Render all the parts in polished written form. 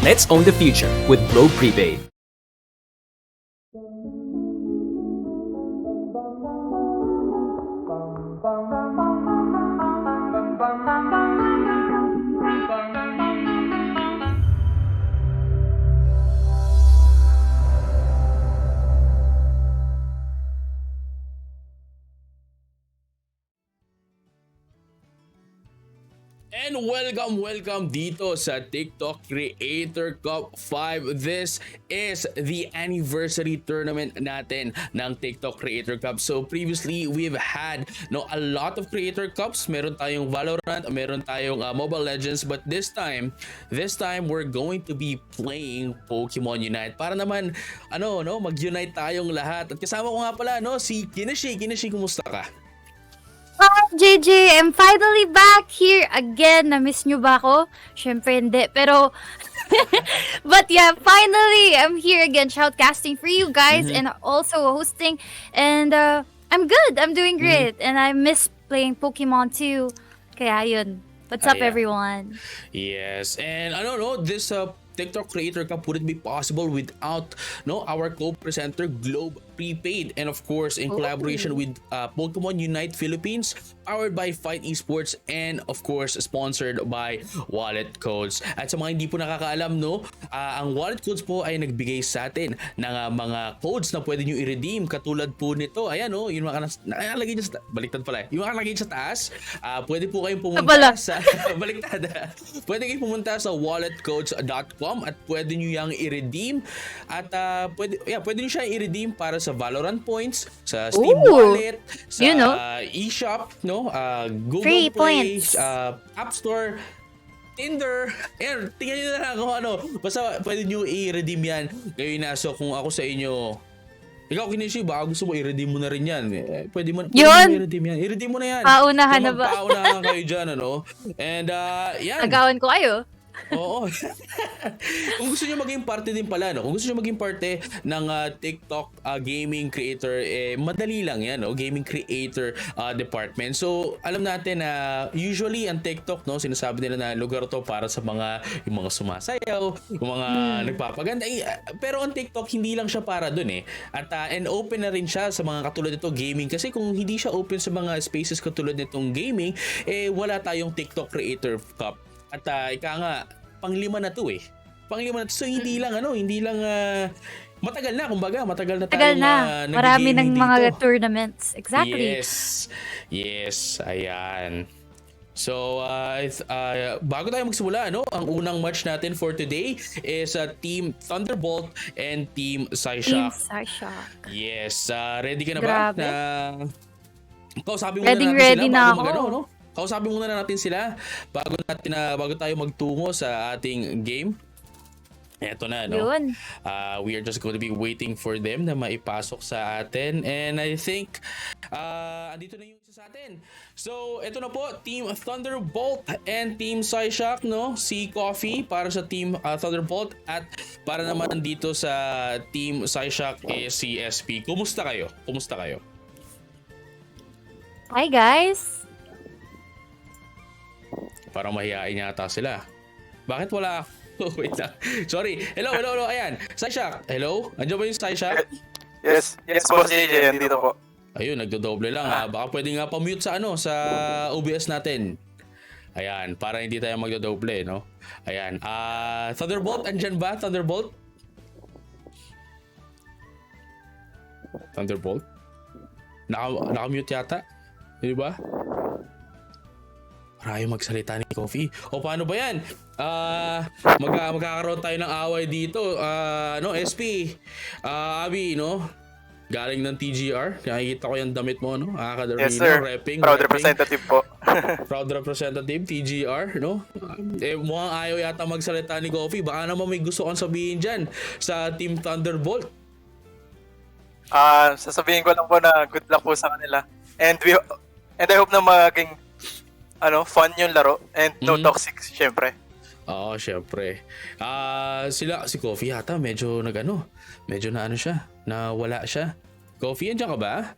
Let's own the future with Globe Prepaid. And welcome dito sa TikTok Creator Cup 5. This is the anniversary tournament natin ng TikTok Creator Cup. So previously, we've had a lot of Creator Cups. Meron tayong Valorant, meron tayong Mobile Legends, but this time we're going to be playing Pokemon Unite para naman mag-unite tayong lahat. At kasama ko nga pala si Kinishi. Kinishi, kumusta ka? Hi, JJ! I'm finally back here again. Na-miss nyo ba ako? Syempre hindi, pero... But yeah, finally, I'm here again shoutcasting for you guys and also hosting. And I'm good. I'm doing great. And I miss playing Pokemon too. Kaya yun. What's up, everyone? Yes, and I don't know, this TikTok Creator Cup wouldn't be possible without our co-presenter Globe Prepaid, and of course in collaboration with Pokemon Unite Philippines, powered by Fight Esports, and of course sponsored by Wallet Codes. At sa mga hindi po nakakaalam, ang Wallet Codes po ay nagbigay sa atin ng mga codes na pwede nyo i-redeem, katulad po nito. Ayan yung mga nakalagay dyan sa baliktad pala. Yung nakalagay sa taas, pwede po kayong pumunta sa baliktad. Pwede kayong pumunta sa walletcodes.com at pwede nyo yang i-redeem at pwede nyo siya i-redeem para sa Valorant points, sa Steam Wallet, sa eShop, Google Free Play, points. App Store, Tinder, tingnan nyo na lang kung ano. Basta pwede nyo i-redeem yan. Ngayon na, so kung ako sa inyo, ikaw Kinishi, baka gusto mo i-redeem mo na rin yan. Pwede mo i-redeem yan. I-redeem mo na yan. Paunahan na ba? Paunahan kayo dyan, And yan. Agawan ko kayo. Oo. Kung gusto niyo maging parte din pala, kung gusto niyo maging parte ng TikTok gaming creator, madali lang yan, gaming creator department. So, alam natin na usually ang TikTok, sinasabi nila na lugar to para sa yung mga sumasayaw, yung mga nagpapaganda. Pero ang TikTok, hindi lang siya para dun At and open na rin siya sa mga katulad nito gaming. Kasi kung hindi siya open sa mga spaces katulad nitong gaming, wala tayong TikTok Creator Cup. At ika nga, pang-5 na to Pang-5 na to. So hindi lang matagal na, kumbaga, matagal na tayong Marami ng dito. mga tournaments. Exactly. Yes, ayan. So, bago tayo magsimula, ang unang match natin for today is Team Thunderbolt and Team Psyshock. Team Psyshock. Yes, ready ka na ba? Grabe. Kausapin muna natin Ready sila na bago ako. Kausapin muna natin sila bago tayo magtungo sa ating game. Eto na, Yun. We are just going to be waiting for them na maipasok sa atin. And I think, andito na yung isa sa atin. So, eto na po, Team Thunderbolt and Team Psyshock, Si Coffee para sa Team Thunderbolt at para naman dito sa Team Psyshock si SP. Kumusta kayo? Hi, guys. Parang mahihain yata sila. Bakit wala? Wait lang. Sorry. Hello. Ayan. Psyshock. Hello? Andiyan ba yung Psyshock? Yes, boss JJ, dito po. Ayun, nagdodoble lang Baka pwede nga pa-mute sa sa OBS natin. Ayan, para hindi tayo magdodoble, Ayan. Thunderbolt, andyan ba? Thunderbolt? Naka-mute yata? Di ba? Parayo magsalita ni Coffee. O paano ba yan? Magkakaroon tayo ng away dito. SP. Abi, galing ng TGR. Nakikita ko yung damit mo, Kadarino, Yes, sir. Proud representative po. Proud representative, TGR, mukhang ayaw yata magsalita ni Coffee. Baka naman may gusto kang sabihin dyan sa Team Thunderbolt. Sasabihin ko lang po na good luck po sa kanila. And I hope na maging fun yung laro and no toxic, syempre. Oo, syempre. Si Coffee yata medyo medyo na siya, na wala siya. Coffee, andiyan ka ba?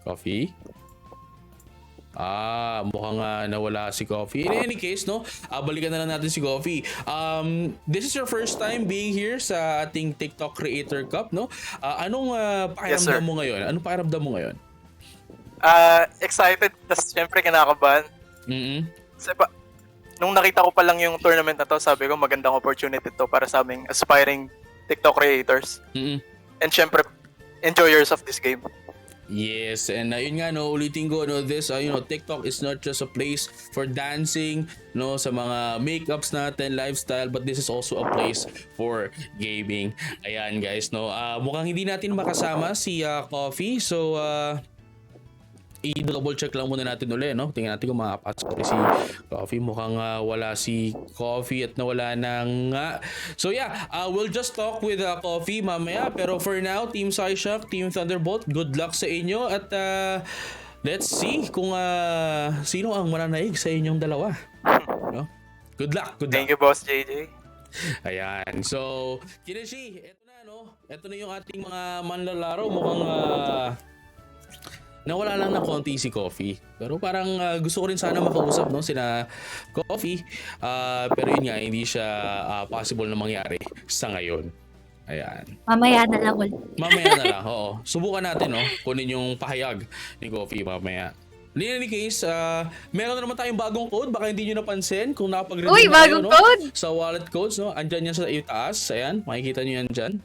Coffee? Mukhang nawala si Coffee. In any case, no, balikan na lang natin si Coffee. This is your first time being here sa ating TikTok Creator Cup, no? Anong Yes, sir. pakiramdam mo ngayon? Anong pakiramdam mo ngayon? Excited, tas syempre kinakabahan. Kasi nung nakita ko pa lang yung tournament na to, sabi ko magandang opportunity to para sa aming aspiring TikTok creators. And syempre, enjoyers of this game. Yes, and yun nga, no, ulitin ko, no, this TikTok is not just a place for dancing, no, sa mga makeups natin, lifestyle, but this is also a place for gaming. Ayan guys, no, mukhang hindi natin makasama si Coffee, so i-double check lang muna natin ulit, no? Tingnan natin kung makapasok si Coffee. Mukhang wala si Coffee at nawala na nga. So yeah, we'll just talk with Coffee mamaya. Pero for now, Team Psyshock, Team Thunderbolt, good luck sa inyo. At let's see kung sino ang mananaig sa inyong dalawa. No? Good luck, good luck. Thank you, Boss JJ. Ayan. So, Kineshi, eto na, no? Eto na yung ating mga manlalaro. Mukhang nawala lang ng konti si Coffee. Pero parang gusto ko rin sana makausap, no, sina Coffee. Pero yun nga, hindi siya possible na mangyari sa ngayon. Ayan. Mamaya na lang ulit. Mamaya na lang, oo. Subukan natin, no, kunin yung pahayag ni Coffee mamaya. In any case, meron na naman tayong bagong code. Baka hindi nyo napansin kung nakapag-redeem Uy, na kayo, bagong no, code! sa wallet codes, no. Andyan yan sa itaas. Ayan, makikita nyo yan dyan.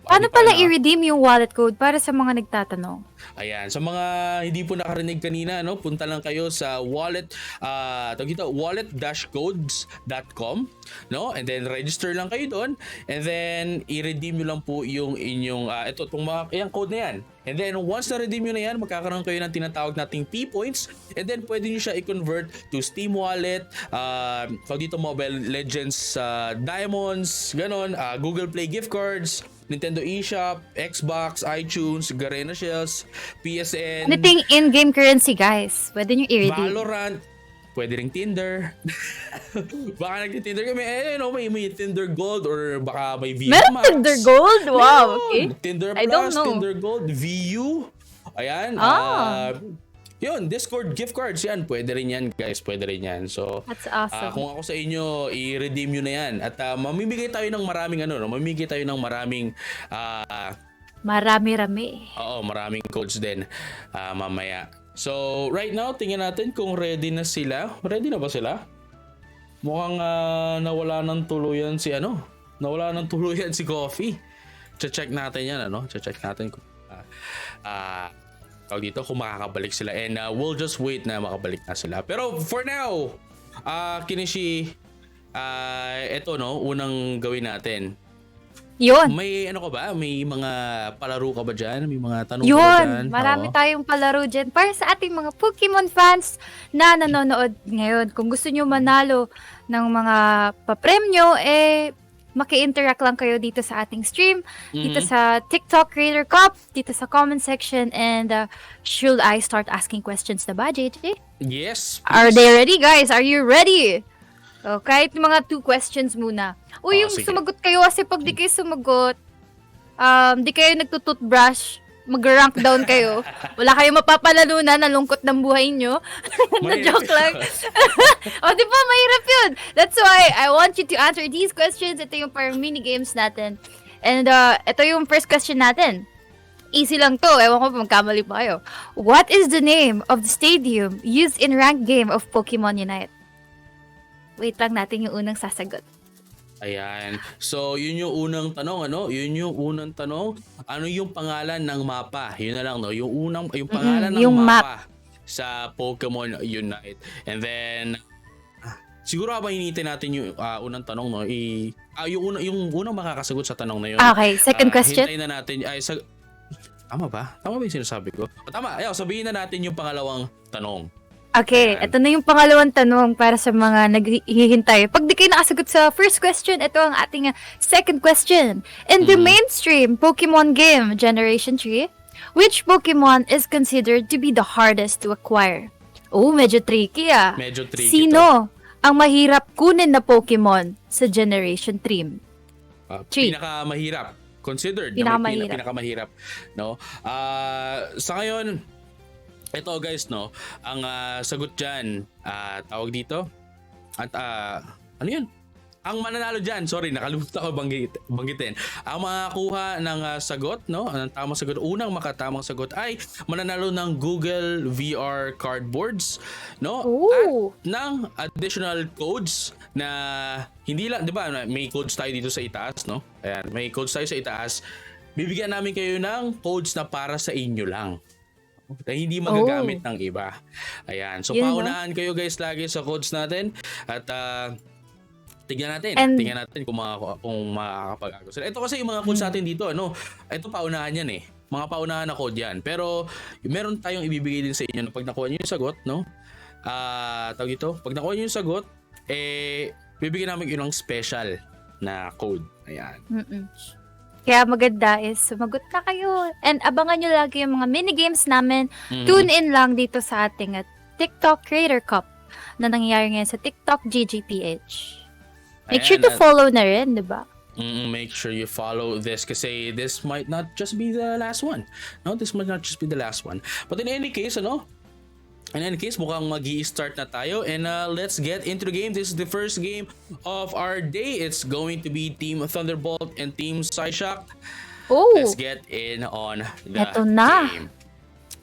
Paano pala i-redeem yung wallet code para sa mga nagtatanong? Ayan, sa mga hindi po nakarinig kanina, no, punta lang kayo sa wallet-codes.com, no? And then register lang kayo doon, and then i-redeem nyo lang po yung inyong itong mga code na yan. And then once na-redeem nyo na yan, magkakaroon kayo ng tinatawag nating P-points, and then pwede nyo siya i-convert to Steam Wallet, dito Mobile Legends Diamonds, ganon, Google Play gift cards, Nintendo eShop, Xbox, iTunes, Garena Shells, PSN, Anything in-game currency, guys. Pwede nyo i-redeem. Valorant, pwede ring Tinder. Baka nag-Tinder kami, may Tinder Gold or baka may VU Meron Max. Tinder Gold? Wow, okay. Tinder I don't Plus, know. Tinder Gold, VU. Ayan. Yun, Discord gift cards yan. Pwede rin yan, guys. Pwede rin yan. So, That's awesome. kung ako sa inyo, i-redeem nyo na yan. At mamimigay tayo ng maraming mamimigay tayo ng maraming Marami-rami. maraming codes din mamaya. So, right now, tingnan natin kung ready na sila. Ready na ba sila? Mukhang nawala ng tuluyan si Nawala ng tuluyan si Coffee. Check natin yan, Check natin kung dito kung makakabalik sila, and we'll just wait na makabalik na sila. Pero for now, Kinishi, eto, unang gawin natin. Yun. May ka ba? May mga palaro ka ba dyan? May mga tanong ka ba dyan? Yun. Marami tayong palaro dyan para sa ating mga Pokemon fans na nanonood ngayon. Kung gusto nyo manalo ng mga papremyo, maki-interact lang kayo dito sa ating stream, dito sa TikTok Creator Cup, dito sa comment section, and should I start asking questions na ba, JJ? Yes. Please. Are they ready, guys? Are you ready? So, kahit mga 2 questions muna. Yung sige. sumagot kayo, kasi pag di kayo sumagot, di kayo nagtututbrush, mag-rank down kayo. Wala kayong mapapalalunan, nalungkot ng buhay nyo. Na-joke lang. Di ba? Mahirap yun. That's why I want you to answer these questions. Ito yung parang mini-games natin. And ito yung first question natin. Easy lang to. Ewan ko pa magkamali pa kayo. What is the name of the stadium used in ranked game of Pokemon Unite? Wait lang natin yung unang sasagot. Ayan. So, yun yung unang tanong, Yun yung unang tanong. Ano yung pangalan ng mapa? Yun na lang, yung pangalan ng yung mapa sa Pokemon Unite. And then, siguro habang hinitin natin yung unang tanong, yung unang makakasagot sa tanong na yun. Okay, second question. Hintayin na natin, tama ba? Tama ba yung sinasabi ko? Tama. Ayaw, sabihin na natin yung pangalawang tanong. Okay, Ayan. ito na yung pangalawang tanong para sa mga naghihintay. Pag di kayo nakasagot sa first question, ito ang ating second question. In the mainstream Pokemon game, Generation 3, which Pokemon is considered to be the hardest to acquire? Oh, medyo tricky ah. Medyo tricky Sino ang mahirap kunin na Pokemon sa Generation 3? Pinakamahirap. Considered Pinakamahirap. na pinakamahirap. No? Sa ngayon, ito guys, no, ang sagot dyan, tawag dito, at ano yun? Ang mananalo dyan, sorry, nakalimutan ko banggitin. Ang makakuha ng sagot, no, ang tamang sagot, unang makatamang sagot ay mananalo ng Google VR cardboards, no, Ooh. at ng additional codes na hindi lang, di ba, may codes tayo dito sa itaas, no? Ayan, may codes tayo sa itaas. Bibigyan namin kayo ng codes na para sa inyo lang, na hindi magagamit ng iba. Ayan. So, Yun, paunahan kayo guys lagi sa codes natin. At tignan natin kung makakapag-agos sila. Ito kasi yung mga codes natin dito, ano, ito paunahan yan eh. Mga paunahan na code yan. Pero meron tayong ibibigay din sa inyo na pag nakuha nyo yung sagot, no? Tawag ito, pag nakuha nyo yung sagot, bibigyan namin yun ng special na code. Ayan. Kaya maganda is sumagot na kayo. And abangan nyo lagi yung mga minigames namin. Tune in lang dito sa ating TikTok Creator Cup na nangyayari ngayon sa TikTok GGPH. Make sure to follow na rin, di ba? Make sure you follow this kasi this might not just be the last one. No, this might not just be the last one. But in any case, mukhang mag-i-start na tayo and let's get into the game. This is the first game of our day. It's going to be Team Thunderbolt and Team Psyshock. Oh, Let's get in on the eto na. game.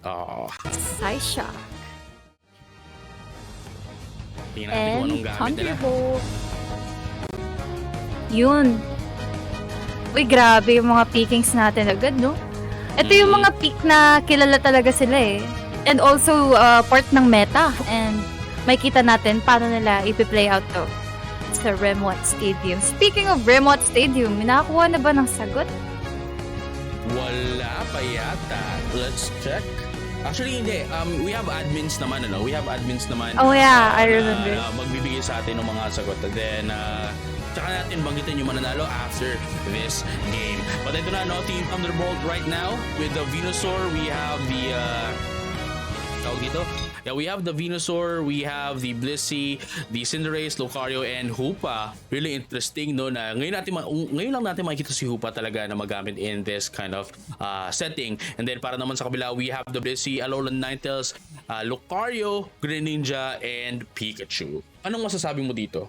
Oh, Psyshock. tingnan natin kung anong And gamit nila. Thunderbolt. Yun. Uy, grabe yung mga pickings natin agad, no? Ito yung mga pick na kilala talaga sila eh. And also, part ng meta. And may kita natin paano nila ipi-play out to sa Remwat Stadium. Speaking of Remwat Stadium, minakuha na ba ng sagot? Wala pa yata. Let's check. Actually, hindi. We have admins naman, ano? We have admins naman. Oh yeah, I remember. Na magbibigay sa atin ng mga sagot. And then, tsaka natin banggitin yung mananalo after this game. But ito na, no? Team Thunderbolt right now with the Venusaur. We have the, tawag dito? Yeah, we have the Venusaur, we have the Blissey, the Cinderace, Lucario, and Hoopa. Really interesting, no? Na ngayon lang natin makikita si Hoopa talaga na magamit in this kind of setting. And then para naman sa kabila, we have the Blissey, Alolan Ninetales, Lucario, Greninja, and Pikachu. Anong masasabi mo dito?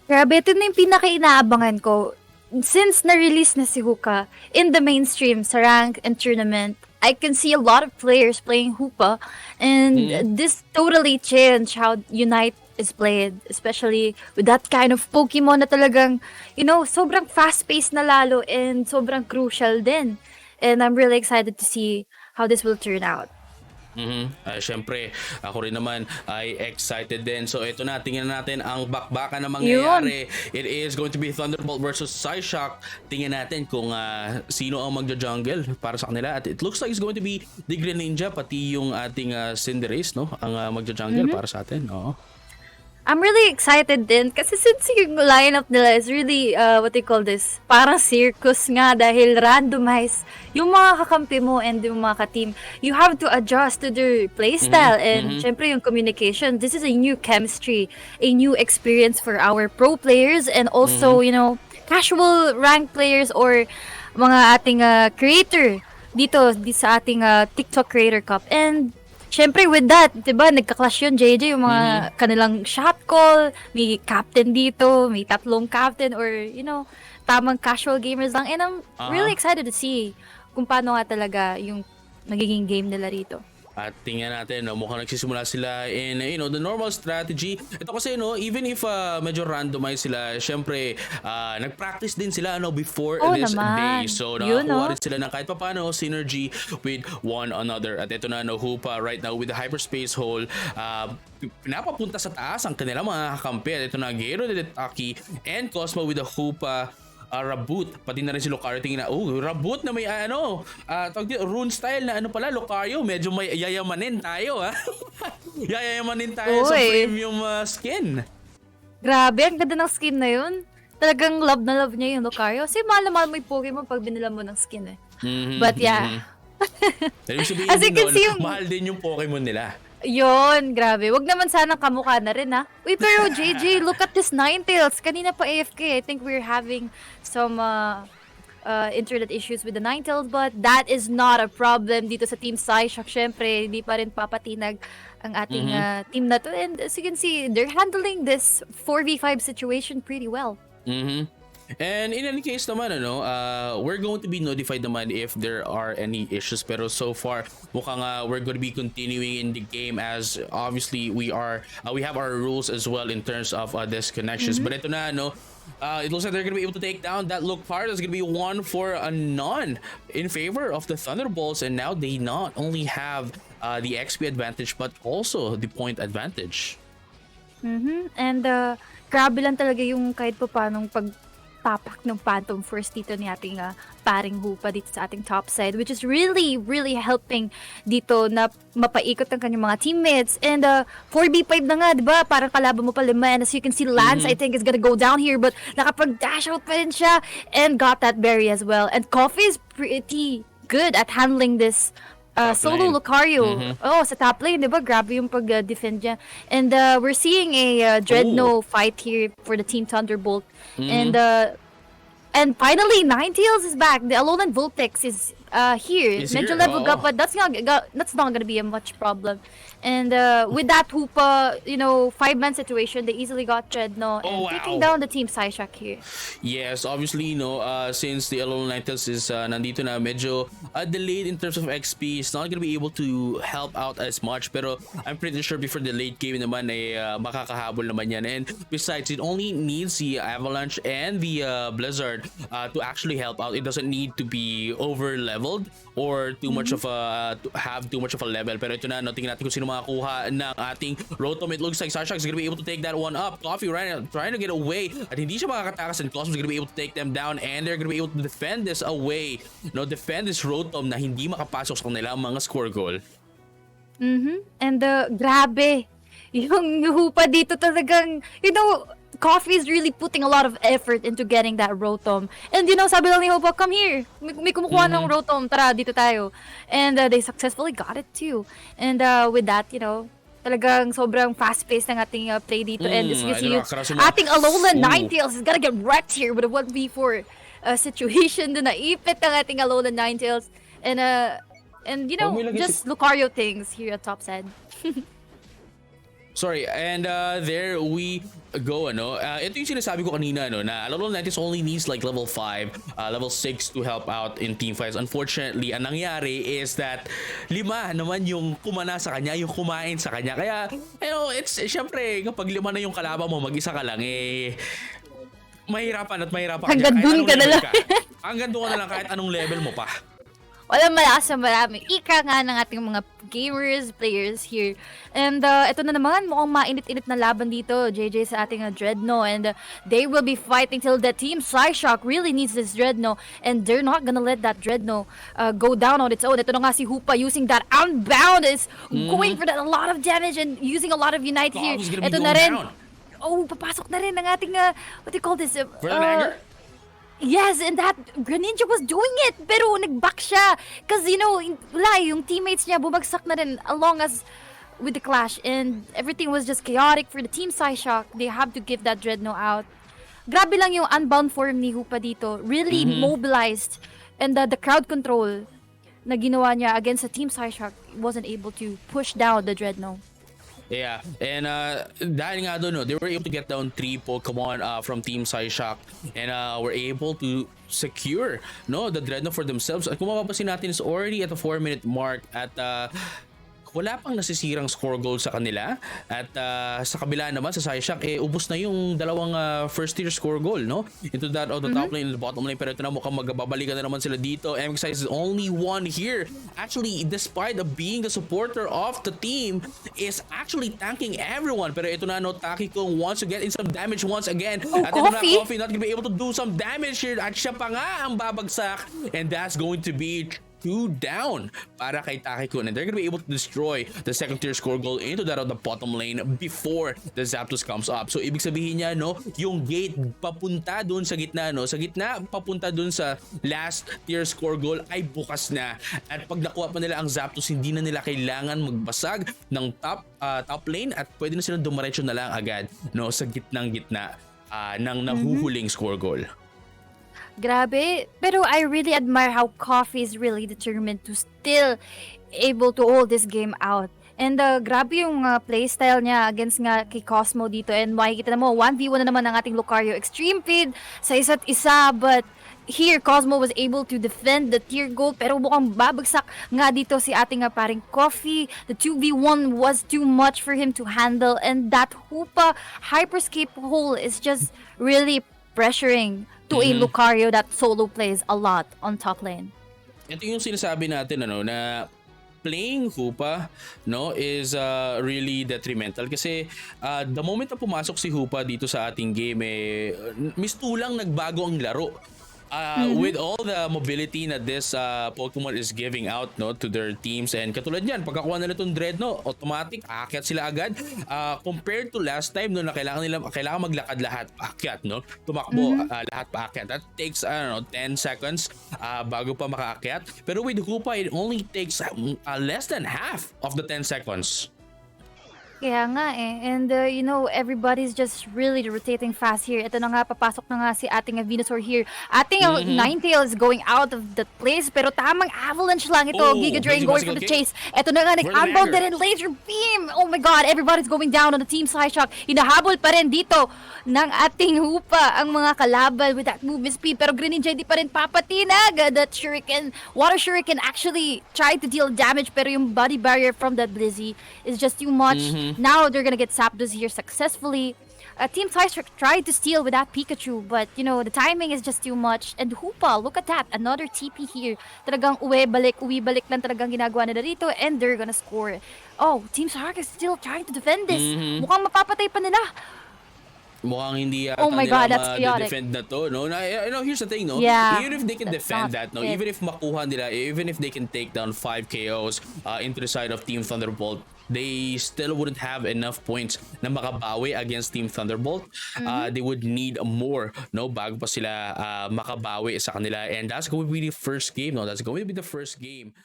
Grabe, ito na yung pinaka-inaabangan ko. Since na-release na si Hooka in the mainstream sa rank and tournament, I can see a lot of players playing Hoopa, and this totally changed how Unite is played, especially with that kind of Pokemon na talagang, sobrang fast-paced na lalo and sobrang crucial din. And I'm really excited to see how this will turn out. Siyempre, ako rin naman ay excited din. So ito na, tingnan natin ang bakbakan na mangyayari. It is going to be Thunderbolt versus Psyshock. Tingnan natin kung sino ang magja-jungle para sa kanila. At it looks like it's going to be the Greninja, pati yung ating Cinderace, no? Ang magja-jungle para sa atin. Oo. I'm really excited din kasi since yung lineup nila is really, what they call this, parang circus nga dahil randomize yung mga kakampi mo and yung mga ka-team. You have to adjust to their playstyle and syempre yung communication. This is a new chemistry, a new experience for our pro players and also, casual rank players or mga ating creator dito sa ating TikTok Creator Cup. And syempre with that, 'di ba, nagka-clash yun JJ yung mga kanilang shot call, may captain dito, may tatlong captain or tamang casual gamers lang. And I'm really excited to see kung paano nga talaga yung nagiging game nila rito. At tingnan natin, mukhang nagsisimula sila in, the normal strategy. Ito kasi, even if medyo randomized sila, syempre, nag-practice din sila, before this day. So, nakakuha rin sila ng kahit paano synergy with one another. At ito na, Hoopa right now with the hyperspace hole, pinapapunta sa taas ang kanilang mga kakampi. At ito na, Gero de Taki and Cosmo with the Hoopa. Raboot, pati na rin si Lucario. Tingin na, Raboot na may rune style na pala, Lucario, medyo may yayamanin tayo, ha? Yayamanin tayo sa premium skin. Grabe, ang ganda ng skin na yun. Talagang love na love niya yung Lucario. Kasi mahal na mahal mo yung Pokemon pag binila mo ng skin eh. But yeah. As you can see, mahal din yung Pokemon nila. Yon, grabe. Wag naman sanang kamukha na rin, ha? Uy, pero JJ, look at this Ninetales. Kanina pa AFK. I think we're having some internet issues with the Ninetales, but that is not a problem dito sa Team Psyshock. Syempre, hindi pa rin papatinag ang ating team na to. And as you can see, they're handling this 4v5 situation pretty well. And in any case naman, we're going to be notified naman if there are any issues. Pero so far, mukhang we're going to be continuing in the game as obviously we have our rules as well in terms of disconnections. But ito na, it looks like they're going to be able to take down that look fire. There's going to be 1 for a none in favor of the Thunderbolts. And now they not only have the XP advantage, but also the point advantage. And grabe lang talaga yung kahit pa paanong pagtapak ng Phantom Force dito ni ating paring Hoopa dito sa ating top side, which is really, really helping dito na mapaikot ang kanyang mga teammates. And 4v5 na nga, di ba? Parang kalaban mo pa 5. And as you can see, Lance, I think, is gonna go down here, but nakapag-dash out pa rin siya and got that berry as well. And Coffee is pretty good at handling this solo Lucario. Sa top lane, di ba? Grabe yung pag-defend niya. And we're seeing a Dreadnought fight here for the Team Thunderbolt. And finally, Ninetales is back. The Alolan Vulpix is here. Medyo leveled up, but that's not gonna be a much problem. And with that Hoopa, 5-man situation, they easily got Dreadnought and taking down the Team Psyshock here. Yes, obviously, since the Alolan Ninetales is nandito na, medyo delayed in terms of XP, it's not gonna be able to help out as much. Pero I'm pretty sure before the late game naman ay makakahabol naman yan. And besides, it only needs the Avalanche and the Blizzard to actually help out. It doesn't need to be over leveled or too much of a to have too much of a level. Pero ito na, tingnan natin kung sino makakuha ng ating Rotom. It looks like Psyshock is gonna be able to take that one up. Coffee trying to get away at hindi siya makakatakas, and Cosmos is gonna be able to take them down, and they're gonna be able to defend this away. Defend this Rotom na hindi makapasok sa kanila ang mga score goal. And grabe, yung Hoopa dito talagang, Coffee is really putting a lot of effort into getting that Rotom. And sabi lang ni Hoopa, come here. May kumukuha ng Rotom. Tara, dito tayo. And they successfully got it too. And with that, talagang sobrang fast-paced ng ating play dito. And as you can see, ating Alolan Ninetales is gonna get wrecked here with a 1v4 situation. Doon naipit ang ating Alolan Ninetales. And just Lucario things here at top side. Sorry, and there we go, ito yung sinasabi ko kanina, na Alolan Ninetales only needs like level 5, level 6 to help out in team fights. Unfortunately, ang nangyari is that 5 naman yung kumana sa kanya, yung kumain sa kanya. Kaya, it's, syempre, kapag 5 na yung kalaban mo, mag-isa ka lang, mahirapan ka. Hanggang dun ka na lang. Hanggang dun ka na lang kahit anong level mo pa. Walang malakas na marami. Ika nga ng ating mga gamers, players here. And ito na naman, mukhang mainit-init na laban dito, JJ, sa ating Dreadnought. And they will be fighting till the Team Psyshock really needs this Dreadnought. And they're not gonna let that Dreadnought go down on its own. Ito na nga si Hoopa using that Unbound, is going for that, a lot of damage and using a lot of Unite here. Ito na rin. Down. Papasok na rin ng ating, what do you call this? Yes, and that Greninja was doing it, pero nag-back siya. Because, yung teammates niya bumagsak na rin along as with the clash. And everything was just chaotic for the Team Psyshock. They have to give that Dreadnought out. Grabe lang yung unbound form ni Hoopa dito. Really mobilized. And the crowd control na ginawa niya against the Team Psyshock wasn't able to push down the Dreadnought. Yeah, and dahil nga doon, they were able to get down 3 Pokemon from Team Psyshock, and were able to secure the Dreadnought for themselves. At kung mapapansin natin, is already at the 4-minute mark at wala pang nasisirang score goal sa kanila. At sa kabila naman sa Psyshock, ubos na yung dalawang first tier score goal, into that of the top lane and the bottom lane. Pero ito na, mukhang magbabalikan na naman sila dito. MXI is only one here. Actually, despite of being the supporter of the team, is actually tanking everyone. Pero ito na, Takiko wants to get in some damage once again. At ito na, Coffee not gonna be able to do some damage here. At siya pa nga ang babagsak. And that's going to be 2 down para kay Takiko, and they're gonna be able to destroy the second tier score goal into that of the bottom lane before the Zapdos comes up. So ibig sabihin niya, yung gate papunta dun sa gitna, sa gitna papunta dun sa last tier score goal ay bukas na. At pag nakuha pa nila ang Zapdos, hindi na nila kailangan magbasag ng top lane at pwede na silang dumiretso na lang agad sa gitna ng nahuhuling score goal. Grabe. Pero I really admire how Coffee is really determined to still able to hold this game out. And grabe yung playstyle niya against nga kay Cosmo dito. And makikita na mo, 1v1 na naman ang ating Lucario Extreme Feed sa isa't isa. But here, Cosmo was able to defend the tier gold. Pero mukhang babagsak nga dito si ating paring Coffee. The 2v1 was too much for him to handle. And that Hoopa Hyperscape hole is just really pressuring to a Lucario that solo plays a lot on top lane. Ito yung sinasabi natin na playing Hoopa is really detrimental kasi the moment na pumasok si Hoopa dito sa ating game mistulang nagbago ang laro. With all the mobility na this Pokemon is giving out to their teams, and katulad yan, pagkakuha nila itong Dread, automatic aakyat sila agad, compared to last time na kailangan maglakad lahat paakyat, tumakbo lahat paakyat. That takes 10 seconds bago pa makaakyat, pero with Hoopa it only takes less than half of the 10 seconds. Kaya nga and everybody's just really rotating fast here. Ito na nga, papasok na nga si ating Venusaur here. Ating Ninetale is going out of the place, pero tamang avalanche lang ito. Giga Drain going for the chase. Ito na nga, nag-unbound din and laser beam. Oh my god, everybody's going down on the team Psyshock. Hinahabol pa rin dito ng ating Hoopa ang mga kalaban with that movement speed, pero Greninja hindi pa rin papatinag. That Shuriken, Water Shuriken actually tried to deal damage, pero yung body barrier from that Blizzy is just too much. Now they're gonna get Zapdos here successfully. Team Psyshock tried to steal with that Pikachu, but the timing is just too much. And Hoopa, look at that, another TP here. Talagang uwi-balik lang talagang ginagawa nila dito, and they're gonna score. Oh, Team Psyshock is still trying to defend this. Mukhang mapapatay pa nila. Mukhang hindi oh my god, that's chaotic. Defend na to, here's the thing, Yeah, even if they can defend that, even if makuha nila, even if they can take down 5 KOs into the side of Team Thunderbolt, they still wouldn't have enough points na makabawi against Team Thunderbolt. They would need more, bago pa sila makabawi sa kanila, and that's going to be the first game, That's going to be the first game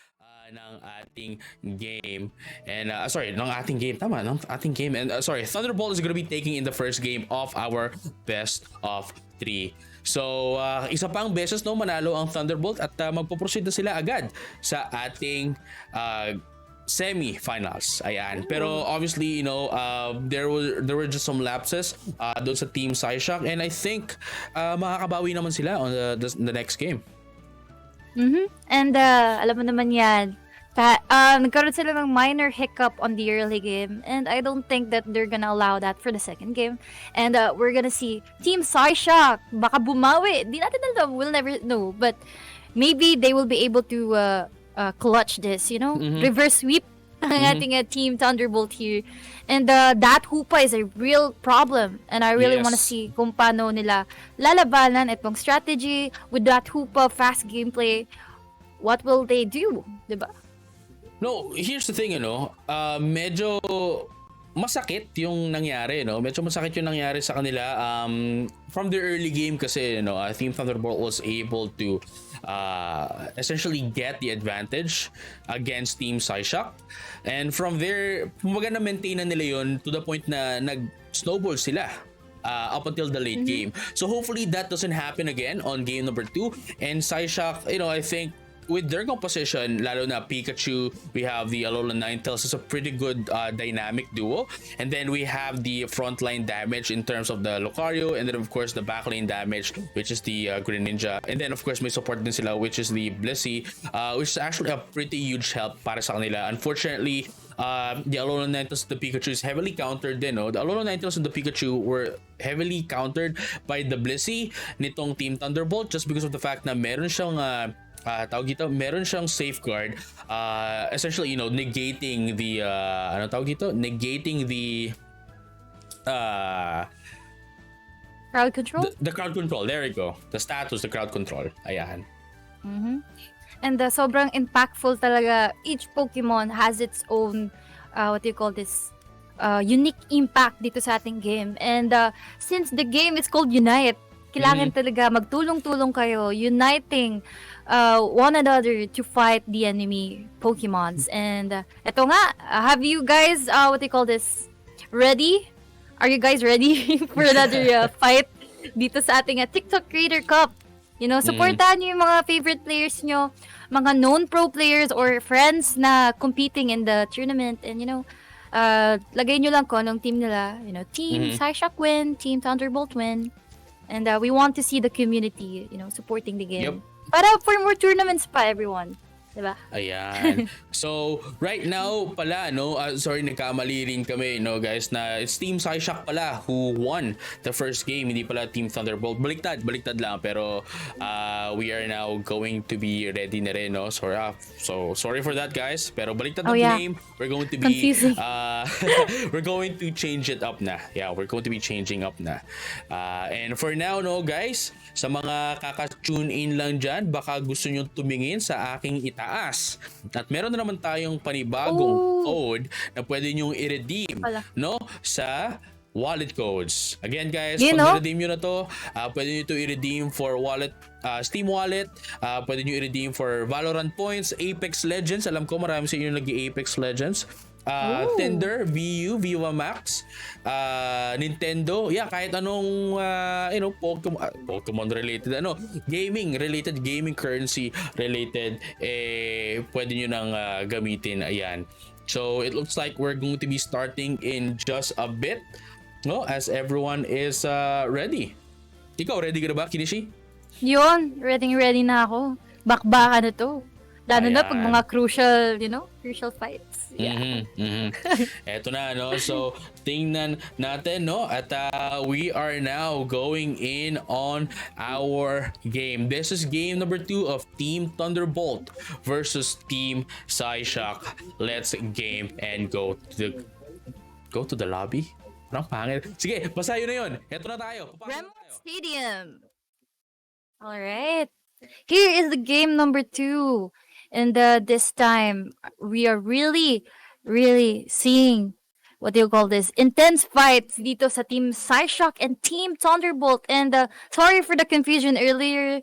ng ating game. And ng ating game, ng ating game. And Thunderbolt is going to be taking in the first game of our best of 3. So, isa pang beses manalo ang Thunderbolt at magpo-proceed na sila agad sa ating semi-finals. Ayan. Pero obviously, there were just some lapses doon sa Team Psyshock, and I think makakabawi naman sila on the next game. And alam mo naman yan, nagkaroon sila ng minor hiccup on the early game, and I don't think that they're gonna allow that for the second game. And we're gonna see Team Psyshock baka bumawi. Di natin alam, we'll never know, but maybe they will be able to clutch this, reverse sweep ang ating Team Thunderbolt here. And that Hoopa is a real problem, and I really want to see kung paano nila lalabanan itong strategy with that Hoopa fast gameplay. What will they do, diba? No, here's the thing, medyo masakit yung nangyari, Medyo masakit yung nangyari sa kanila from the early game kasi, Team Thunderbolt was able to essentially get the advantage against Team Psyshock. And from there, kumbaga na-maintain na nila yun to the point na nag-snowball sila up until the late game. So hopefully that doesn't happen again on game number 2. And Psyshock, I think with their composition, lalo na Pikachu, we have the Alolan Ninetales, is a pretty good dynamic duo. And then we have the frontline damage in terms of the Lucario, and then of course the backlane damage, which is the Greninja. And then of course may support din sila, which is the Blissey, which is actually a pretty huge help para sa kanila. Unfortunately, the Alolan Ninetales and the Pikachu is heavily countered din, The Alolan Ninetales and the Pikachu were heavily countered by the Blissey nitong Team Thunderbolt, just because of the fact na meron siyang meron siyang safeguard, essentially, negating the negating the crowd control. The crowd control. There you go. The status, the crowd control. Ayan. And sobrang impactful talaga. Each Pokemon has its own unique impact dito sa ating game. And since the game is called Unite, kailangan talaga magtulong-tulong kayo, uniting one another to fight the enemy Pokemons. And eto nga, have you guys, ready? Are you guys ready for another fight dito sa ating TikTok Creator Cup? Supportahan nyo yung mga favorite players nyo, mga known pro players or friends na competing in the tournament. And, lagay nyo lang kung anong team nila. Team Psyshock win, Team Thunderbolt win. And we want to see the community, supporting the game. Yep. Para for more tournaments pa, everyone. Diba? Ayan. So, right now pala, sorry, nagkamali rin kami, guys, na it's Team Psyshock pala who won the first game, hindi pala Team Thunderbolt. Baliktad lang, pero we are now going to be ready na rin, So, sorry for that, guys, pero baliktad na game. We're going to be, confusing. we're going to change it up na. Yeah, we're going to be changing up na. And for now, guys, sa mga kaka-tune in lang dyan, baka gusto nyo tumingin sa aking itaas. At meron na naman tayong panibagong code na pwede nyong i-redeem, sa wallet codes. Again, guys, pag i-redeem nyo na to, pwede nyo to i-redeem for wallet, Steam Wallet, pwede nyo i-redeem for Valorant points, Apex Legends. Alam ko marami sa inyo nag-Apex Legends. Tinder, VU, Viva Max, Nintendo, kahit anong Pokemon related, gaming currency related, pwede nyo nang gamitin. Ayan. So it looks like we're going to be starting in just a bit, as everyone is ready. Ikaw, ready ka na ba, Kinishi? Yun, ready na ako. Bakbaka na to. Lalo na pag mga crucial fights. Yeah. Eto na, So, tingnan natin, At we are now going in on our game. This is game number 2 of Team Thunderbolt versus Team Psyshock. Let's game and go to the lobby. Parang pangit. Sige, basta yun na yun. Eto na tayo. Remont Stadium. Alright. Here is the game number 2. And this time, we are really, really seeing, what do you call this, intense fights dito sa Team Psyshock and Team Thunderbolt. And sorry for the confusion earlier,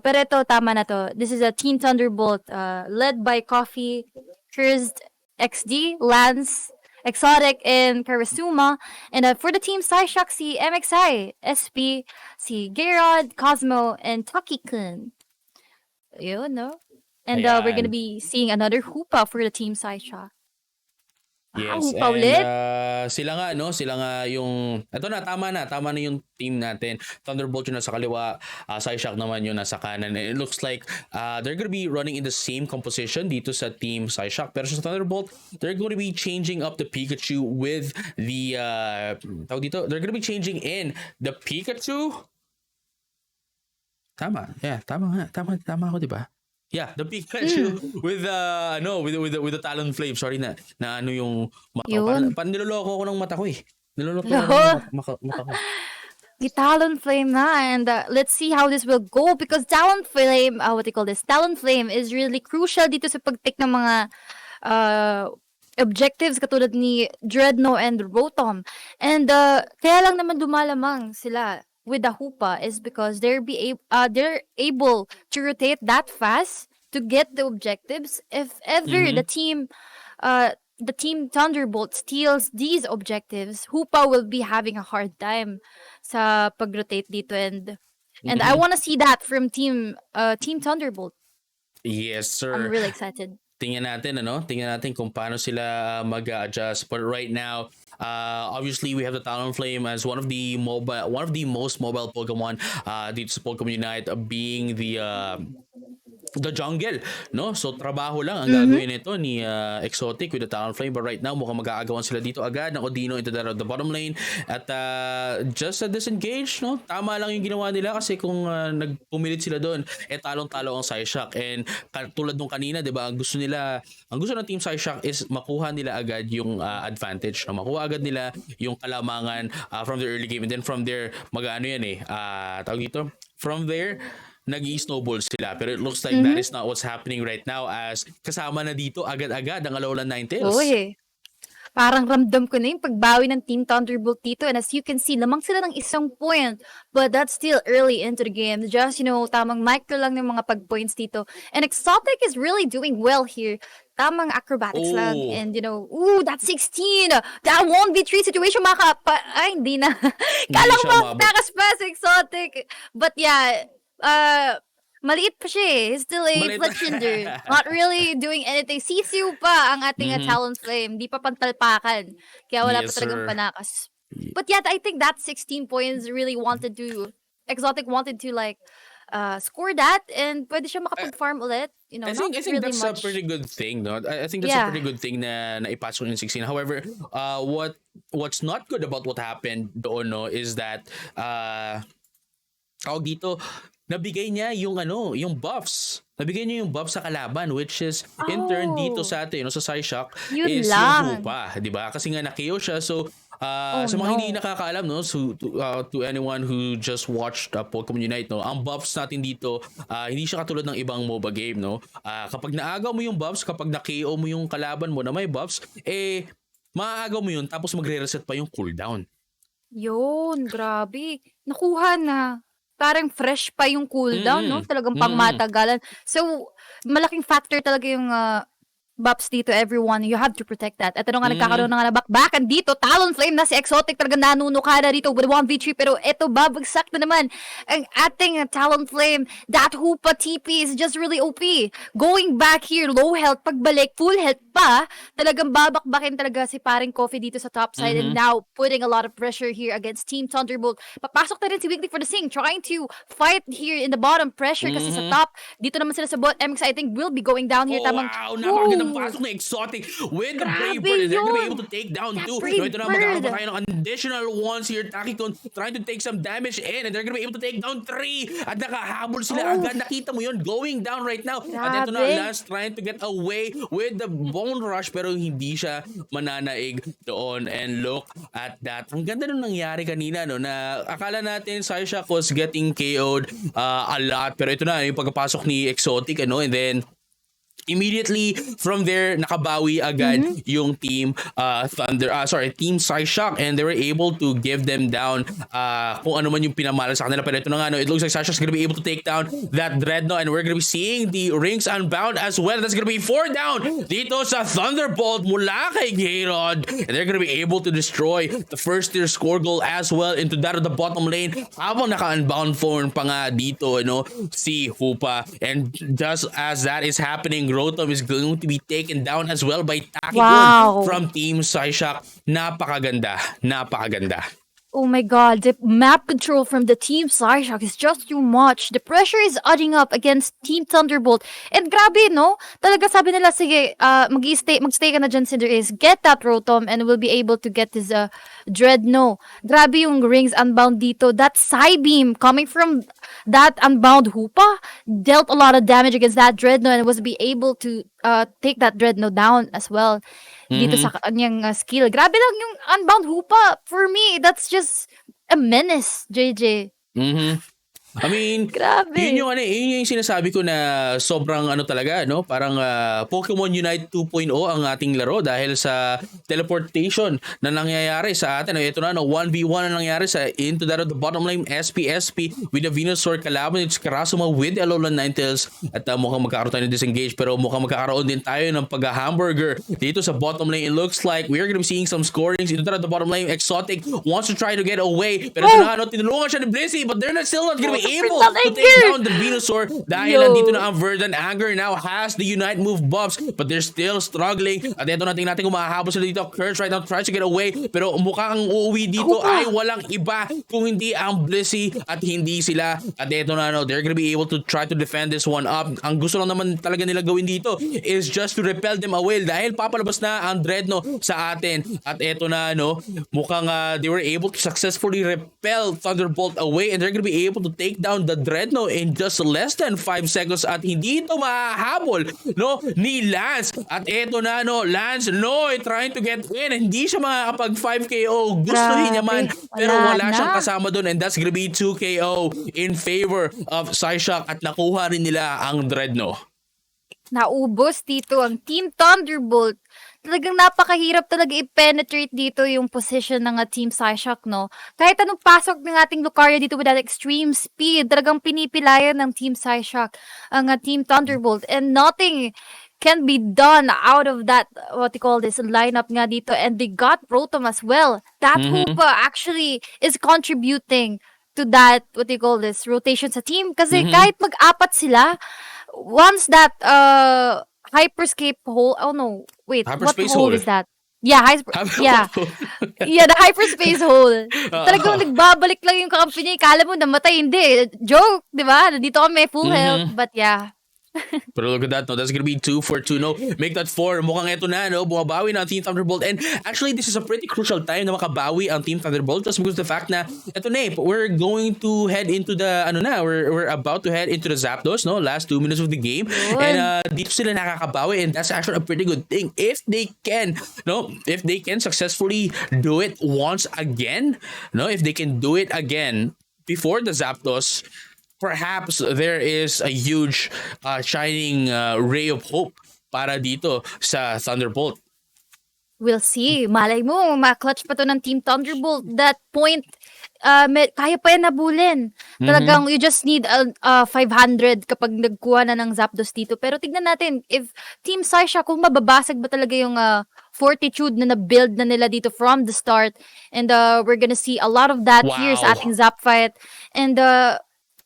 pero ito, tama na to. This is a Team Thunderbolt led by Coffee, Cursed, XD, Lance, Exotic, and Karasuma. And for the Team Psyshock, si MXI, SP, si Gerard, Cosmo, and Taki-kun. Yun, And we're gonna be seeing another Hoopa for the Team Psyshock. Yes, Hoopa and ulit. sila nga yung, eto na, tama na yung team natin. Thunderbolt yung nasa kaliwa, Psyshock naman yung nasa kanan. And it looks like they're gonna be running in the same composition dito sa Team Psyshock. Pero sa Thunderbolt, they're going to be changing up the Pikachu with the, they're gonna be changing in the Pikachu. Tama ako, diba? Yeah, the Pikachu with the Talon Flame. Sorry na yung mata ko. Niloloko ko ng mata ko eh. Niloloko ko ng mata ko. The Talon Flame na, and let's see how this will go because Talon Flame, Talon Flame is really crucial dito sa pag-pick ng mga objectives katulad ni Dreadnought and Rotom. And kaya lang naman lumalamang sila with the Hoopa is because they're able to rotate that fast to get the objectives. If ever the team Thunderbolt steals these objectives, Hoopa will be having a hard time sa pag-rotate dito, and I want to see that from Team Thunderbolt. Yes, sir. I'm really excited. Tingnan natin kung paano sila mag-adjust. But right now, obviously we have the Talon Flame as one of the most mobile Pokemon dito sa Pokemon Unite, being the jungle, So trabaho lang ang gagawin nito ni Exotic with the Talon Flame, but right now mukhang mag-aagawan sila dito agad ng Odino into the bottom lane at just a disengage, Tama lang yung ginawa nila kasi kung nagpumilit sila doon, talong-talo ang Psyshock. And tulad nung kanina, 'di ba, ang gusto ng Team Psyshock is makuha nila agad yung advantage, makuha agad nila yung kalamangan from the early game, and then from there from there nag-i-snowball sila. Pero it looks like that is not what's happening right now, as kasama na dito agad-agad ang Alolan Ninetales. Uy, parang ramdam ko na yung pagbawi ng Team Thunderbolt dito. And as you can see, lamang sila ng isang point. But that's still early into the game. Just, tamang micro lang ng mga pag-points dito. And Exotic is really doing well here. Tamang acrobatics lang. And, that's 16. That 1v3 situation, hindi na. Kala ko takas pa si Exotic. But yeah, maliit pa siya eh. He's still a Maliit. Fletchinder. Not really doing anything. Sisiw pa ang ating Talonflame. Di pa pantalpakan. Kaya wala pa Yes, talagang sir. panakas. But yeah, I think that 16 points really Exotic wanted to like score that and pwede siya makapag-farm ulit. You know, I think not really that's much. a pretty good thing, no? I think that's a Yeah. pretty good thing na naipasok yung 16. However, what's not good about what happened doon, no, is that tawag dito, nabigay niya yung buffs. Nabigay niya yung buffs sa kalaban, which is in turn dito sa atin, sa Psyshock, Yun is lang. yung Hupa, di ba? Kasi nga na-KO siya, so Oh, sa mga no. hindi nakakaalam, no, so to anyone who just watched Pokemon Unite, no, ang buffs natin dito, hindi siya katulad ng ibang MOBA game, no. Kapag naagaw mo yung buffs, kapag na-KO mo yung kalaban mo na may buffs, maaagaw mo yun, tapos magre-reset pa yung cooldown. Yun, grabe. Nakuha na. Parang fresh pa yung cooldown, no? Talagang pangmatagalan. So, malaking factor talaga yung buffs dito, everyone. You have to protect that. At ano nga, nagkakaroon na nga na bakbakan dito. Talonflame na si Exotic talaga nanunuka na dito with 1v3. Pero eto, babagsak na naman ang ating Talonflame. That Hoopa TP is just really OP. Going back here, low health. Pagbalik, full health pa. Talagang babakbakin talaga si paring Coffee dito sa top side. And now, putting a lot of pressure here against Team Thunderbolt. Papasok na rin si Weekly for the Sing. Trying to fight here in the bottom. Pressure kasi sa top. Dito naman sila sa bot. MX, I think, will be going down here. Tamang, Wow, napakagandang pasok na Exotic with the Brave Bird. They're gonna be able to take down That two. Brave Ito na, magkakaroon Bird. pa tayo ng additional ones here. Takikon trying to take some damage in, and they're gonna be able to take down 3. At nakahabol sila agad. Nakita mo yun, going down right now. At ito na, Grabe. Lance trying to get away with the Bone Rush, pero hindi siya mananaig doon. And look at that. Ang ganda nung nangyari kanina, no, na akala natin Psyshock was getting KO'd a lot, pero ito na, yung pagkapasok ni Exotic, and then immediately from there nakabawi agad yung team team Psyshock, and they were able to give them down kung ano man yung pinamala sa kanila. Pero ito na nga, no, it looks like Psyshock's gonna be able to take down that Dreadnought, and we're gonna be seeing the rings unbound as well. That's gonna be 4 down dito sa Thunderbolt mula kay Gayrod, and they're gonna be able to destroy the first tier score goal as well into that of the bottom lane habang naka-unbound phone pa nga dito, si Hoopa. And just as that is happening, Rotom is going to be taken down as well by Takikon Wow. from Team Psyshock. Napakaganda. Oh my god, the map control from the Team Psyshock is just too much. The pressure is adding up against Team Thunderbolt. And grabe, no? Talaga sabi nila, sige, magstay ka na dyan, Cinder, is get that Rotom and we'll be able to get this Dreadnought. Grabe yung rings unbound dito. That Psybeam coming from that unbound Hoopa dealt a lot of damage against that Dreadnought and was be able to take that Dreadnought down as well. Dito sa kanyang skill. Grabe lang yung unbound Hoopa. For me, that's just a menace, JJ. I mean, Grabe. yun yung sinasabi ko na sobrang talaga, no? Parang Pokemon Unite 2.0 ang ating laro dahil sa teleportation na nangyayari sa atin. Ito na, 1v1 na nangyayari sa into that of the bottom lane, SP with the Venusaur kalaban. It's Karasuma with Alolan Ninetales. At mukhang magkakaroon tayo ng disengage, pero mukhang magkakaroon din tayo ng pag-hamburger dito sa bottom lane. It looks like we're gonna be seeing some scorings into that of the bottom lane. Exotic wants to try to get away, pero ito na, tinulungan siya ni Blissey, but they're still not gonna be able to take down the Venusaur dahil nandito na ang Verdant Anger now has the Unite move buffs, but they're still struggling. At ito natin kung mahahabol sila dito. Curse right now tries to get away, pero mukhang ang uuwi dito ay walang iba kung hindi ang Blissey at hindi sila. At ito na, they're gonna be able to try to defend this one up. Ang gusto lang naman talaga nila gawin dito is just to repel them away dahil papalabas na ang Dreadnought sa atin. At ito na, mukhang they were able to successfully repel Thunderbolt away, and they're gonna be able to take down the Dreadnought in just less than 5 seconds, at hindi ito mahahabol ni Lance. At eto na, Lance trying to get in, hindi siya makakapag 5 KO. Gustuhin niya man, pero wala siyang kasama doon, and that's gonna be 2 KO in favor of Psyshock, at nakuha rin nila ang Dreadnought. Naubos dito ang Team Thunderbolt. Talagang napakahirap talaga i-penetrate dito yung position ng Team Psyshock, no? Kahit anong pasok ng ating Lucaria dito with that extreme speed, talagang pinipilayan ng Team Psyshock ang Team Thunderbolt. And nothing can be done out of that, what you call this, lineup nga dito. And they got Rotom as well. That Hoopa actually is contributing to that, what do you call this, rotation sa team. Kasi kahit mag-apat sila, once that hyperscape hole, oh no, wait, Hyperspace what hole hole. is that? Yeah, yeah. Yeah, the hyperspace hole. Talagang nagbabalik lang yung kakampi niya. Kala mo namatay, hindi. Joke, di ba? Nandito kami, full health. But yeah. Pero look at that, no? That's gonna be 2 for 2, no? Make that 4. Mukhang eto na, no? Bumabawi na ang Team Thunderbolt. And actually, this is a pretty crucial time na makabawi ang Team Thunderbolt just because the fact na, eto na we're going to head into the, we're about to head into the Zapdos, no? Last 2 minutes of the game. Good. And dito sila nakakabawi, and that's actually a pretty good thing. If they can, no? If they can successfully do it once again, no? If they can do it again before the Zapdos, perhaps there is a huge shining ray of hope para dito sa Thunderbolt. We'll see. Malay mo, ma-clutch pa to ng Team Thunderbolt. That point, kaya pa yan nabulin. Talagang you just need 500 kapag nagkuha na ng Zapdos dito. Pero tignan natin, if Team Psyshock, kung mababasag ba talaga yung fortitude na na-build na nila dito from the start. And we're gonna see a lot of that here sa ating Zap fight. And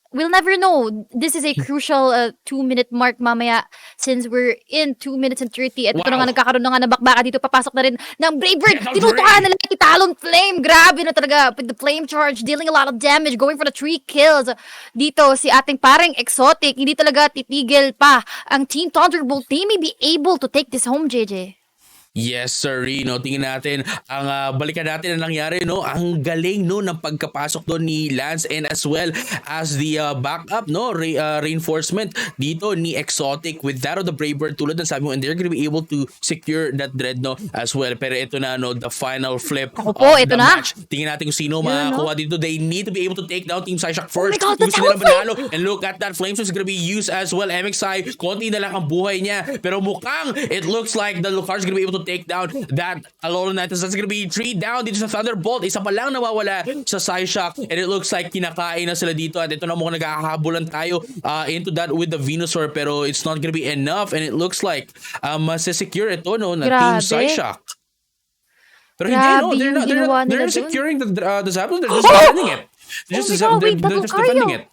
we'll never know. This is a crucial 2-minute mark mamaya since we're in 2 minutes and 30. At ito na nga nagkakaroon na nga na bakbaka dito. Papasok na rin ng Brave Bird. Tinutukan na lang yung Talon Flame. Grabe na talaga. With the flame charge, dealing a lot of damage. Going for the 3 kills. Dito si ating parang exotic. Hindi talaga titigil pa ang Team Thunderbolt. They may be able to take this home, JJ. Yes, sir. No, tingnan natin ang balikan natin ang nangyari, no. Ang galing, no, ng pagkapasok doon ni Lance and as well as the backup, no, reinforcement dito ni Exotic with that of the Brave Bird tulad ng sabi mo, and they're gonna be able to secure that dread, no, as well. Pero ito na, no, the final flip of ito the na. match. Tingnan natin kung sino makakuha dito. They need to be able to take down Team Psyshock first. Oh my God, that's Gusto nila awful. manalo. And look at that, Flames is gonna be used as well. MXI, konti na lang ang buhay niya. Pero mukhang it looks like the Lucar's gonna be able to take down that Alolan Knights. That's gonna be 3 down dito sa Thunderbolt. Isa pa lang nawawala sa Psyshock. And it looks like kinakain na sila dito. At ito na mukhang nagkakahabulan tayo into that with the Venusaur. Pero it's not gonna be enough. And it looks like masisecure ito, no, na Team Psyshock. Pero hindi, no, they're not securing the Zapdos. They're just defending it. They're just defending it.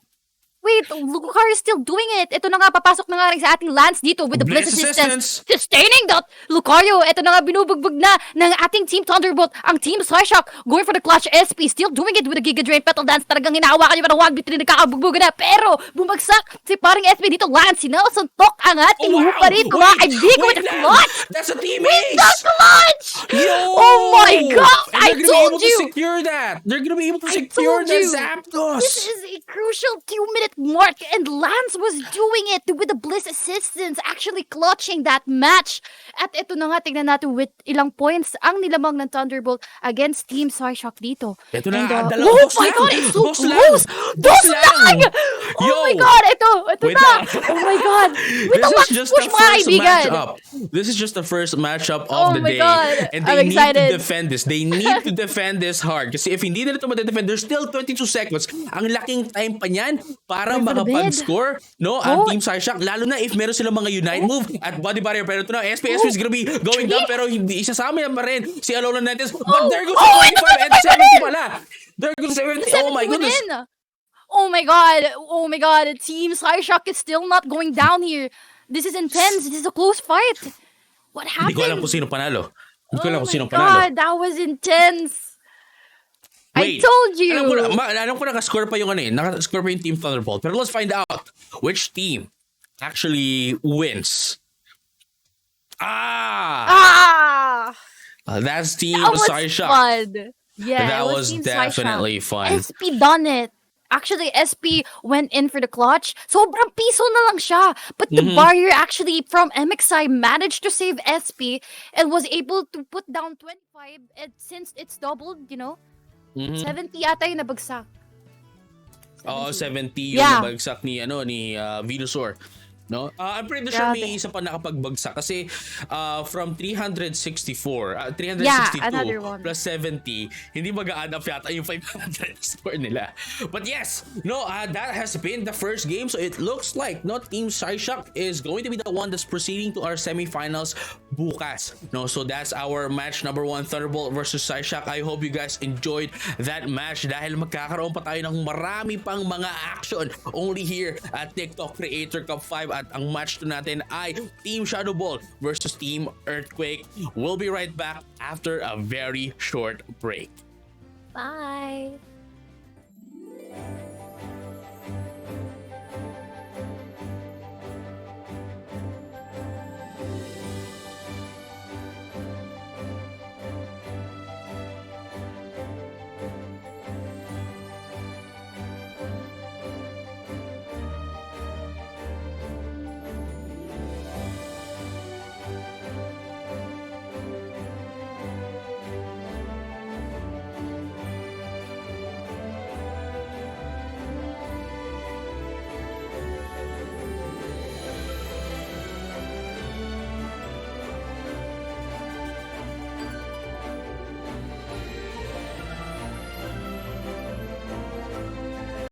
Wait, Lucario is still doing it. Ito na nga, papasok na nga rin sa ating Lance dito with the Blitz Assistance. Sustaining that Lucario. Ito na nga, binubugbog na ng ating Team Thunderbolt. Ang Team Psyshock going for the clutch SP. Still doing it with the Giga Drain Petal Dance. Talagang hinahawakan niya para 1v3 nagkakabugbugan na. Pero, bumagsak si paring SP dito. Lance, sinasuntok ang ating lupa rito. Mga kaibigan with the clutch. That's a team With ace. the clutch. Yo! Oh my God. I They're gonna be told able you. to secure that. They're gonna be able to I secure told the you. Zapdos. This is a crucial 2-minute mark, and Lance was doing it with the Bliss Assistance, actually clutching that match. At ito na nga, tignan natin with ilang points ang nilamang ng Thunderbolt against Team Psyshock dito. Ito na, And, dalawang oh boss my lang. God, it's so Boss lang. close! Boss Dos lang. lang! Oh Yo. my God, ito Wait na! lang. Oh my God! With the This is last just push, the mga first kaibigan! matchup. This is just the first matchup Oh of the my day. God. And I'm they need excited. to defend this. They need to defend this hard. Kasi if hindi nila ito madedefend, there's still 22 seconds. Ang laking time pa niyan para Wait for the makapag-score, no, ang Oh. Team Psyshock. Lalo na if meron silang mga Unite move at Body Barrier. Pero ito na, SP is gonna be going down. Pero hindi isasama niya pa rin si Alolan Knights. But there goes 25 and 70 pala. There goes 70. Oh my goodness. Oh my God! Oh my God! Team Psyshock is still not going down here. This is intense. This is a close fight. What happened? Hindi ko alam kung sino panalo. Hindi ko alam kung sino Oh my panalo. God, that was intense. I Wait, told you. Alam ko naka-score pa yung naka-score pa yung Team Thunderbolt. Pero let's find out which team actually wins. That's Team That was Psyshock. fun. Yeah, That it was Team definitely Psyshock. fun. SP done it. Actually, SP went in for the clutch. Sobrang piso na lang siya. But the barrier actually from MXI managed to save SP and was able to put down 25. And since it's doubled, 70 yata yung nabagsak. Oo, 70 yung Yeah. nabagsak ni Venusaur. No? I'm pretty sure Grabe. may isa pa nakapagbagsak kasi from 364, Yeah, 362 another one. plus 70, hindi mag-a-add up yata yung 500 score nila. But yes, no, that has been the first game. So it looks like no Team Psyshock is going to be the one that's proceeding to our semifinals bukas. No, so that's our match number 1, Thunderbolt versus Psyshock. I hope you guys enjoyed that match dahil magkakaroon pa tayo ng marami pang mga action only here at TikTok Creator Cup 5 at ang match to natin ay Team Shadowball versus Team Earthquake. We'll be right back after a very short break. Bye.